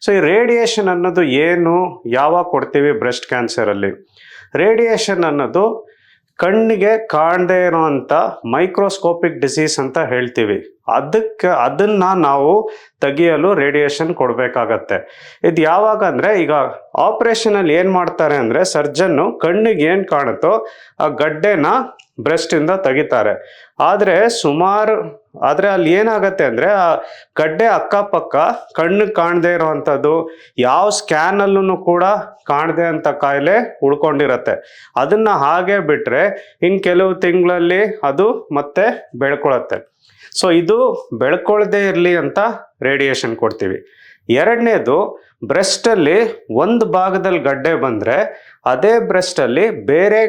So ಈ radiation ಅನ್ನೋದು ಏನು, ಯಾವಾಗ ಕೊಡ್ತೀವಿ ಬ್ರೆಸ್ಟ್ ಕ್ಯಾನ್ಸರಲ್ಲಿ? ರೇಡಿಯೇಷನ್ ಅನ್ನೋದು ಕಣ್ಣಿಗೆ ಕಾಣದೇ ಇರೋವಂಥ ಮೈಕ್ರೋಸ್ಕೋಪಿಕ್ ಡಿಸೀಸ್ ಅಂತ ಹೇಳ್ತೀವಿ. ಅದನ್ನು ನಾವು ತೆಗಿಯಲು ರೇಡಿಯೇಷನ್ ಕೊಡಬೇಕಾಗತ್ತೆ. ಇದು ಯಾವಾಗ ಅಂದರೆ, ಈಗ ಆಪ್ರೇಷನಲ್ಲಿ ಏನು ಮಾಡ್ತಾರೆ ಅಂದರೆ, ಸರ್ಜನ್ನು ಕಣ್ಣಿಗೆ ಏನು ಕಾಣುತ್ತೋ ಆ ಗಡ್ಡೆನ ಬ್ರೆಸ್ಟಿಂದ ತೆಗಿತಾರೆ. ಆದರೆ ಅಲ್ಲಿ ಏನಾಗತ್ತೆ ಅಂದರೆ, ಆ ಗಡ್ಡೆ ಅಕ್ಕಪಕ್ಕ ಕಣ್ಣಿಗೆ ಕಾಣದೇ ಇರೋವಂಥದ್ದು, ಯಾವ ಸ್ಕ್ಯಾನಲ್ಲೂ ಕೂಡ ಕಾಣದೇ ಅಂತ ಕಾಯಿಲೆ ಉಳ್ಕೊಂಡಿರತ್ತೆ. ಅದನ್ನು ಹಾಗೆ ಬಿಟ್ಟರೆ ಇನ್ನು ಕೆಲವು ತಿಂಗಳಲ್ಲಿ ಅದು ಮತ್ತೆ ಬೆಳ್ಕೊಳತ್ತೆ. ಸೊ ಇದು ಬೆಳ್ಕೊಳ್ದೇ ಇರಲಿ ಅಂತ ರೇಡಿಯೇಷನ್ ಕೊಡ್ತೀವಿ. ಎರಡನೇದು, ಬ್ರೆಸ್ಟಲ್ಲಿ ಒಂದು ಭಾಗದಲ್ಲಿ ಗಡ್ಡೆ ಬಂದರೆ ಅದೇ ಬ್ರೆಸ್ಟಲ್ಲಿ ಬೇರೆ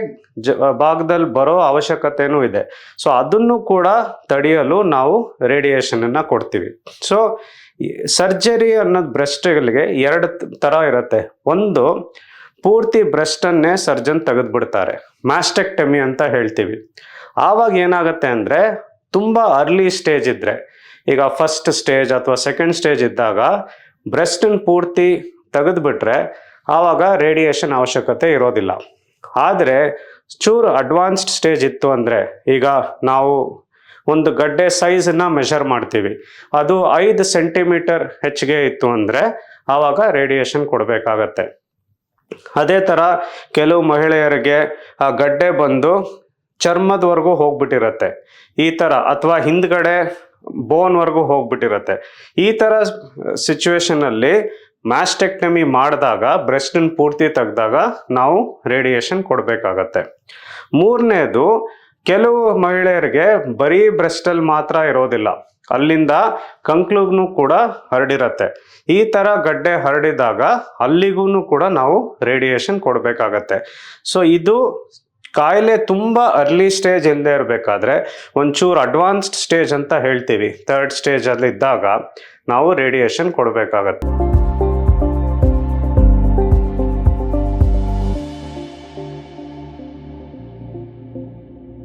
ಭಾಗದಲ್ಲಿ ಬರೋ ಅವಶ್ಯಕತೆಯೂ ಇದೆ. ಸೊ ಅದನ್ನು ಕೂಡ ತಡೆಯಲು ನಾವು ರೇಡಿಯೇಷನನ್ನು ಕೊಡ್ತೀವಿ. ಸೊ ಸರ್ಜರಿ ಅನ್ನೋದು ಬ್ರೆಸ್ಟ್ಗಳಿಗೆ ಎರಡು ಥರ ಇರುತ್ತೆ. ಒಂದು, ಪೂರ್ತಿ ಬ್ರೆಸ್ಟನ್ನೇ ಸರ್ಜನ್ ತೆಗೆದುಬಿಡ್ತಾರೆ, ಮ್ಯಾಸ್ಟೆಕ್ಟಮಿ ಅಂತ ಹೇಳ್ತೀವಿ. ಆವಾಗ ಏನಾಗುತ್ತೆ ಅಂದರೆ, ತುಂಬ ಅರ್ಲಿ ಸ್ಟೇಜ್ ಇದ್ದರೆ, ಈಗ ಫಸ್ಟ್ ಸ್ಟೇಜ್ ಅಥವಾ ಸೆಕೆಂಡ್ ಸ್ಟೇಜ್ ಇದ್ದಾಗ ಬ್ರೆಸ್ಟನ್ನು ಪೂರ್ತಿ ತೆಗೆದುಬಿಟ್ರೆ ಆವಾಗ ರೇಡಿಯೇಷನ್ ಅವಶ್ಯಕತೆ ಇರೋದಿಲ್ಲ. ಆದರೆ ಚೂರು ಅಡ್ವಾನ್ಸ್ಡ್ ಸ್ಟೇಜ್ ಇತ್ತು ಅಂದರೆ, ಈಗ ನಾವು ಒಂದು ಗಡ್ಡೆ ಸೈಜನ್ನು ಮೆಷರ್ ಮಾಡ್ತೀವಿ, ಅದು 5 ಸೆಂಟಿಮೀಟರ್ ಹೆಚ್ಚಿಗೆ ಇತ್ತು ಅಂದರೆ ಆವಾಗ ರೇಡಿಯೇಷನ್ ಕೊಡಬೇಕಾಗತ್ತೆ. ಅದೇ ಥರ ಕೆಲವು ಮಹಿಳೆಯರಿಗೆ ಆ ಗಡ್ಡೆ ಬಂದು ಚರ್ಮದವರೆಗೂ ಹೋಗ್ಬಿಟ್ಟಿರತ್ತೆ ಈ ಥರ, ಅಥವಾ ಹಿಂದ್ಗಡೆ ಬೋನ್ವರೆಗೂ ಹೋಗ್ಬಿಟ್ಟಿರತ್ತೆ. ಈ ಥರ ಸಿಚುವೇಶನಲ್ಲಿ ಮ್ಯಾಸ್ಟೆಕ್ಟಮಿ ಮಾಡಿದಾಗ, ಬ್ರೆಸ್ಟನ್ನು ಪೂರ್ತಿ ತೆಗೆದಾಗ ನಾವು ರೇಡಿಯೇಷನ್ ಕೊಡಬೇಕಾಗತ್ತೆ. ಮೂರನೇದು, ಕೆಲವು ಮಹಿಳೆಯರಿಗೆ ಬರೀ ಬ್ರೆಸ್ಟಲ್ಲಿ ಮಾತ್ರ ಇರೋದಿಲ್ಲ, ಅಲ್ಲಿಂದ ಕಂಕ್ಳಿಗೂ ಕೂಡ ಹರಡಿರತ್ತೆ. ಈ ಥರ ಗಡ್ಡೆ ಹರಡಿದಾಗ ಅಲ್ಲಿಗೂ ಕೂಡ ನಾವು ರೇಡಿಯೇಷನ್ ಕೊಡಬೇಕಾಗತ್ತೆ. ಸೊ ಇದು ಕಾಯಿಲೆ ತುಂಬ ಅರ್ಲಿ ಸ್ಟೇಜ್ ಇಲ್ಲದೆ ಇರಬೇಕಾದ್ರೆ, ಒಂಚೂರು ಅಡ್ವಾನ್ಸ್ಡ್ ಸ್ಟೇಜ್ ಅಂತ ಹೇಳ್ತೀವಿ, 3rd ಸ್ಟೇಜಲ್ಲಿ ಇದ್ದಾಗ ನಾವು ರೇಡಿಯೇಷನ್ ಕೊಡಬೇಕಾಗತ್ತೆ.